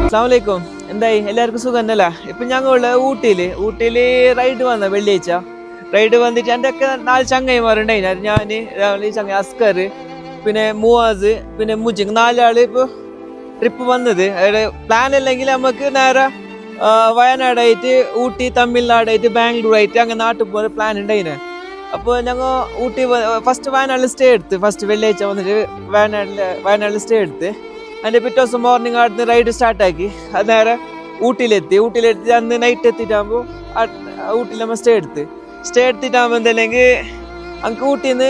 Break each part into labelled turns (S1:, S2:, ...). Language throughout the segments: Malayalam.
S1: അസ്സലാമലൈക്കും. എന്തായി എല്ലാവർക്കും സുഖം തന്നെയല്ല? ഇപ്പം ഞങ്ങൾ ഊട്ടിയിൽ റൈഡ് വന്ന വെള്ളിയാഴ്ച റൈഡ് വന്നിട്ട് എൻ്റെ ഒക്കെ 4 ചങ്ങായിമാരുണ്ടായി. ഞാൻ ഈ ചങ്ങ അസ്കർ, പിന്നെ മുവാസ്, പിന്നെ മുജിങ് 4 ആള് ഇപ്പോൾ ട്രിപ്പ് വന്നത്. അവിടെ പ്ലാൻ അല്ലെങ്കിൽ നമുക്ക് നേരെ വയനാടായിട്ട് ഊട്ടി, തമിഴ്നാടായിട്ട് ബാംഗ്ലൂരായിട്ട് അങ്ങനെ നാട്ടിൽ പോകുന്ന പ്ലാൻ ഉണ്ടായിന്. അപ്പോൾ ഞങ്ങൾ ഊട്ടി ഫസ്റ്റ് വയനാട്ടിൽ സ്റ്റേ എടുത്ത്, ഫസ്റ്റ് വെള്ളിയാഴ്ച വന്നിട്ട് വയനാട്ടിൽ സ്റ്റേ എടുത്ത് അതിൻ്റെ പിറ്റേ ദിവസം മോർണിംഗ് അവിടുന്ന് റൈഡ് സ്റ്റാർട്ടാക്കി. അത് നേരെ ഊട്ടിയിലെത്തി അന്ന് നൈറ്റ് എത്തിയിട്ടാകുമ്പോൾ ഊട്ടിയിൽ നമ്മൾ സ്റ്റേ എടുത്തിട്ടാകുമ്പോൾ എന്തെങ്കിൽ നമുക്ക് ഊട്ടിയിൽ നിന്ന്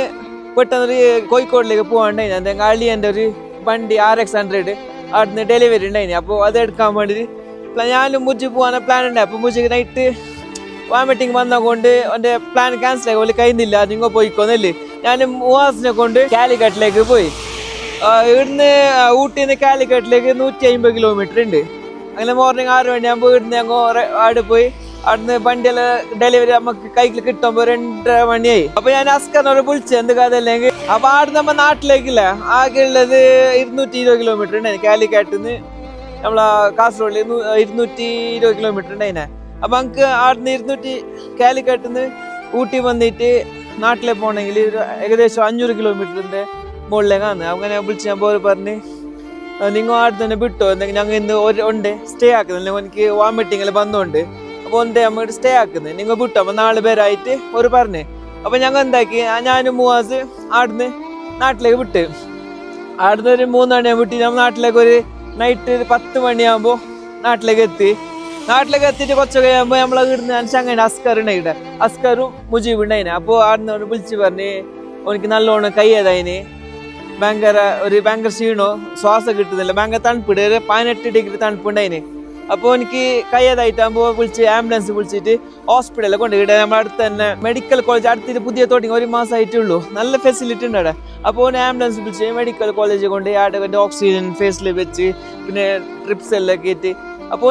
S1: പെട്ടെന്നൊരു കോഴിക്കോടിലേക്ക് പോകാണ്ടായി. എന്തെങ്കിൽ അളിയൻ്റെ ഒരു വണ്ടി RX100 അവിടുന്ന് ഡെലിവറി ഉണ്ടായിന്. അപ്പോൾ അത് എടുക്കാൻ വേണ്ടിയിട്ട് ഞാനും മുജി പോകാൻ പ്ലാൻ ഉണ്ടായി. അപ്പോൾ മുജിക്ക് നൈറ്റ് വോമിറ്റിംഗ് വന്നതുകൊണ്ട് എൻ്റെ പ്ലാൻ ക്യാൻസൽ ആയി. കഴിയുന്നില്ല, നിങ്ങൾ പോയിക്കോന്നല്ലേ. ഞാൻ മുവാസിനെ കൊണ്ട് കാലിക്കട്ടിലേക്ക് പോയി. ഇവിടുന്ന് ഊട്ടിയിൽ നിന്ന് കാലിക്കട്ടിലേക്ക് 150 കിലോമീറ്റർ ഉണ്ട്. അങ്ങനെ മോർണിംഗ് 6 മണിയാകുമ്പോൾ ഇവിടുന്ന് ഞങ്ങൾ അവിടെ പോയി. അവിടുന്ന് വണ്ടിയെല്ലാം ഡെലിവറി നമുക്ക് കൈക്ക് കിട്ടുമ്പോൾ 2:30 മണിയായി. അപ്പൊ ഞാൻ അസ്കറിനോട് വിളിച്ചു എന്ത് കഥയില്ലെങ്കിൽ. അപ്പൊ അവിടെ നമ്മൾ നാട്ടിലേക്കില്ല, ആകെ ഉള്ളത് 220 കിലോമീറ്റർ ഉണ്ടായി. കാലിക്കട്ടിൽ നിന്ന് നമ്മളെ കാസർഗോഡിൽ 220 കിലോമീറ്റർ ഉണ്ടായിനെ. അപ്പൊ നമുക്ക് അവിടുന്ന് കാലിക്കട്ടിൽ നിന്ന് ഊട്ടി വന്നിട്ട് നാട്ടിലേക്ക് പോകണമെങ്കിൽ ഏകദേശം 500 കിലോമീറ്ററിന്റെ മുകളിലേക്കാണ്. അങ്ങനെ വിളിച്ച് ഞാൻ പോയി പറഞ്ഞ് നിങ്ങൾ അവിടെ തന്നെ വിട്ടോ, എന്തെങ്കിലും ഞങ്ങൾ ഇന്ന് ഉണ്ട് സ്റ്റേ ആക്കുന്നത്, എനിക്ക് വോമിറ്റിംഗ് എല്ലാം വന്നോണ്ട്. അപ്പോൾ നമ്മൾ സ്റ്റേ ആക്കുന്നത്, നിങ്ങൾ വിട്ടോ. അപ്പോൾ 4 പേരായിട്ട് ഒരു പറഞ്ഞ്. അപ്പോൾ ഞങ്ങൾ എന്താക്കി, ഞാനും മുവാസ് അവിടുന്ന് നാട്ടിലേക്ക് വിട്ട്. അവിടുന്ന് ഒരു 3 മണിയാകുമ്പോൾ വിട്ട് നമ്മൾ നാട്ടിലേക്ക് ഒരു നൈറ്റ് 10 മണിയാകുമ്പോൾ നാട്ടിലേക്ക് എത്തിയിട്ട് കുറച്ച് കഴിയുമ്പോൾ നമ്മളെ ഇവിടുന്ന് ഞാൻ ചങ്ങനെ അസ്കറുണ്ടായിട്ട് അസ്കറും മുജീബ് ഉണ്ടായിന്. അപ്പോൾ അവിടുന്ന് വിളിച്ച് പറഞ്ഞ് എനിക്ക് നല്ലോണം കയ്യേതായിന്, ഭയങ്കര ക്ഷീണോ, ശ്വാസം കിട്ടുന്നില്ല, ഭയങ്കര തണുപ്പിട്, 18 ഡിഗ്രി തണുപ്പുണ്ടായിന്. അപ്പോൾ എനിക്ക് കയ്യേതായിട്ടാകുമ്പോൾ ആംബുലൻസ് വിളിച്ചിട്ട് ഹോസ്പിറ്റലിൽ കൊണ്ടുപോയിട്ട് നമ്മുടെ അടുത്ത് തന്നെ മെഡിക്കൽ കോളേജ് അടുത്തിട്ട് പുതിയ തുടങ്ങി 1 മാസമായിട്ടുള്ളൂ. നല്ല ഫെസിലിറ്റി ഉണ്ട് അവിടെ. അപ്പോൾ ആംബുലൻസ് വിളിച്ച് മെഡിക്കൽ കോളേജിൽ കൊണ്ട് അവിടെ ഓക്സിജൻ ഫേസിൽ വെച്ച് പിന്നെ ട്രിപ്സ് എല്ലാം കയറ്റി. അപ്പോൾ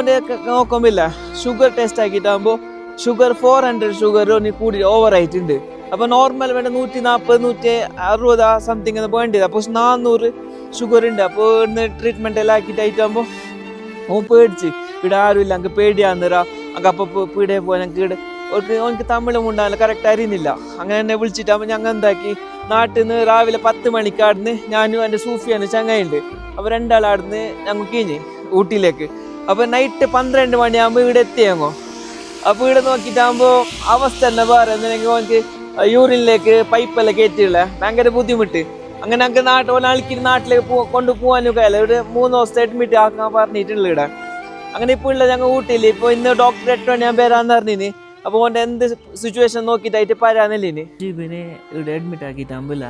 S1: നോക്കുമ്പില്ല ഷുഗർ ടെസ്റ്റ് ആക്കിയിട്ടാകുമ്പോൾ ഷുഗർ 400 ഷുഗർ കൂടി ഓവറായിട്ടുണ്ട്. അപ്പോൾ നോർമൽ വേണ്ട 140 160 സംതിങ് വേണ്ടത്. അപ്പോൾ 400 ഷുഗർ ഉണ്ട്. അപ്പോൾ ഇവിടുന്ന് ട്രീറ്റ്മെന്റ് എല്ലാം ആക്കിയിട്ടാകുമ്പോൾ ഓൻ പേടിച്ച് ഇവിടെ ആരുമില്ല, എനിക്ക് പേടിയാന്നേരാ, എനിക്ക് അപ്പോൾ പീടിയെ പോകാൻ എനിക്ക് തമിഴും ഉണ്ടാവില്ല, കറക്റ്റ് അറിയുന്നില്ല. അങ്ങനെ എന്നെ വിളിച്ചിട്ടാകുമ്പോൾ ഞങ്ങൾ എന്താക്കി, നാട്ടിൽ നിന്ന് രാവിലെ 10 മണിക്കാടുന്ന് ഞാനും എൻ്റെ സൂഫിയാന്ന് ചങ്ങയുണ്ട്. അപ്പോൾ 2 ആളാടുന്ന് ഞങ്ങൾ കഴിഞ്ഞ് ഊട്ടിയിലേക്ക്. അപ്പോൾ നൈറ്റ് 12 മണിയാകുമ്പോൾ ഇവിടെ എത്തിയങ്ങോ. അപ്പോൾ ഇവിടെ നോക്കിയിട്ടാകുമ്പോൾ അവസ്ഥ തന്നെ വേറെ. എന്തെങ്കിൽ എനിക്ക് യൂറിനിലേക്ക് പൈപ്പെല്ലാം കയറ്റിയുള്ള ഭയങ്കര ബുദ്ധിമുട്ട്. അങ്ങനെ ഞങ്ങൾക്ക് ഒരാൾക്ക് നാട്ടിലേക്ക് കൊണ്ടുപോകാനും കഴിയില്ല. ഇവിടെ 3 ദിവസത്തെ അഡ്മിറ്റ് ആക്കാൻ പറഞ്ഞിട്ടുള്ള ഇവിടെ. അങ്ങനെ ഇപ്പോൾ ഉള്ള ഞങ്ങൾ ഊട്ടിയിൽ ഇപ്പോൾ ഇന്ന് ഡോക്ടർ 8 മണിയാകുമ്പോൾ വരാമെന്ന് പറഞ്ഞിന്. അപ്പോൾ ഓൻ്റെ എന്ത് സിറ്റുവേഷൻ നോക്കിയിട്ടായിട്ട് പറയാന്നില്ലിന്. ജീബിനെ ഇവിടെ അഡ്മിറ്റ് ആക്കിയിട്ടാകുമ്പോൾ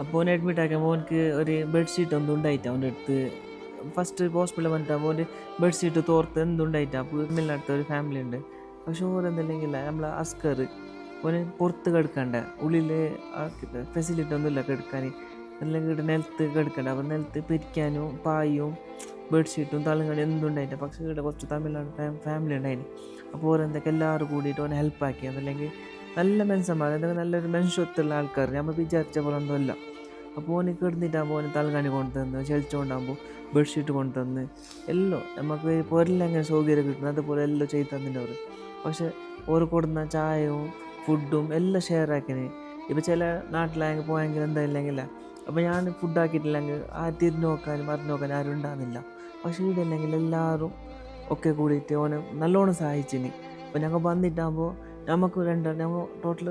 S1: അപ്പോൾ ഓനെ അഡ്മിറ്റ് ആക്കുമ്പോൾ ഓനക്ക് ഒരു ബെഡ്ഷീറ്റ് ഒന്നും ഉണ്ടായിട്ട് അവൻ്റെ അടുത്ത് ഫസ്റ്റ് ഹോസ്പിറ്റലിൽ വന്നിട്ടാകുമ്പോൾ ഓൻ്റെ ബെഡ്ഷീറ്റ് തോർത്ത് എന്തുണ്ടായിട്ടാണ്. അപ്പോൾ തമിഴ്നാട്ടിലത്തെ ഒരു ഫാമിലി ഉണ്ട്. പക്ഷെ ഓരെന്തില്ലെങ്കിൽ നമ്മളെ അസ്കർ ഓന് പുറത്ത് കിടക്കണ്ട, ഉള്ളിൽ ഫെസിലിറ്റി ഒന്നുമില്ല കിടക്കാൻ, അല്ലെങ്കിൽ ഇവിടെ നിലത്ത് കിടക്കണ്ട. അപ്പോൾ നിലത്ത് പിരിക്കാനും പായും ബെഡ്ഷീറ്റും തലങ്ങണി എന്തുണ്ടായിട്ട്. പക്ഷേ ഇവിടെ കുറച്ച് തമിഴ്നാട് ഫാമിലി ഉണ്ടായിന്. അപ്പോൾ ഓരെന്തൊക്കെ എല്ലാവരും കൂടിയിട്ട് ഓനെ ഹെൽപ്പാക്കി. അതല്ലെങ്കിൽ നല്ല മനുഷ്യന്മാർ, എന്തൊക്കെ നല്ലൊരു മനുഷ്യത്തുള്ള ആൾക്കാർ, നമ്മൾ വിചാരിച്ച പോലെ ഒന്നുമില്ല. അപ്പോൾ ഓന് കിടന്നിട്ടാകുമ്പോൾ ഓന് തലങ്ങണി കൊണ്ടുതന്ന്, ചെളിച്ചുകൊണ്ടാകുമ്പോൾ ബെഡ്ഷീറ്റ് കൊണ്ടുതന്ന് എല്ലാം നമുക്ക് പൊരലെല്ലാം എങ്ങനെ സൗകര്യം കിട്ടുന്നു അതുപോലെ എല്ലാം ചെയ്ത് തന്നിട്ട് അവർ. പക്ഷെ ഓർ കൊടുന്ന ചായയും ഫുഡും എല്ലാം ഷെയർ ആക്കിന്. ഇപ്പോൾ ചില നാട്ടിലായെങ്കിൽ പോയെങ്കിൽ എന്തായില്ലെങ്കില്ല. അപ്പോൾ ഞാൻ ഫുഡ് ആക്കിയിട്ടില്ലെങ്കിൽ തിരിഞ്ഞു നോക്കാനും അറിഞ്ഞു നോക്കാനും ആരും ഉണ്ടാകുന്നില്ല. പക്ഷേ ഇവിടെ അല്ലെങ്കിൽ എല്ലാവരും ഒക്കെ കൂടിയിട്ട് ഓനെ നല്ലോണം സഹായിച്ചിന്. അപ്പോൾ ഞങ്ങൾ വന്നിട്ടാകുമ്പോൾ നമുക്ക് ഞങ്ങൾ ടോട്ടൽ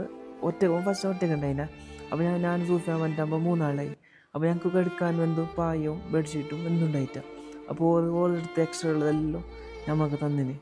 S1: ഫസ്റ്റ് ഒറ്റയ്ക്ക് ഉണ്ടായില്ല. അപ്പോൾ ഞാൻ സൂഫിയാൻ വന്നിട്ടാകുമ്പോൾ 3 ആളായി. അപ്പോൾ ഞങ്ങൾക്ക് കിടക്കാൻ പായും ബെഡ്ഷീറ്റും എന്തുണ്ടായിട്ടാണ്. അപ്പോൾ ഓരോരുത്തർ എക്സ്ട്രാ ഉള്ളതെല്ലാം നമുക്ക് തന്നിന്.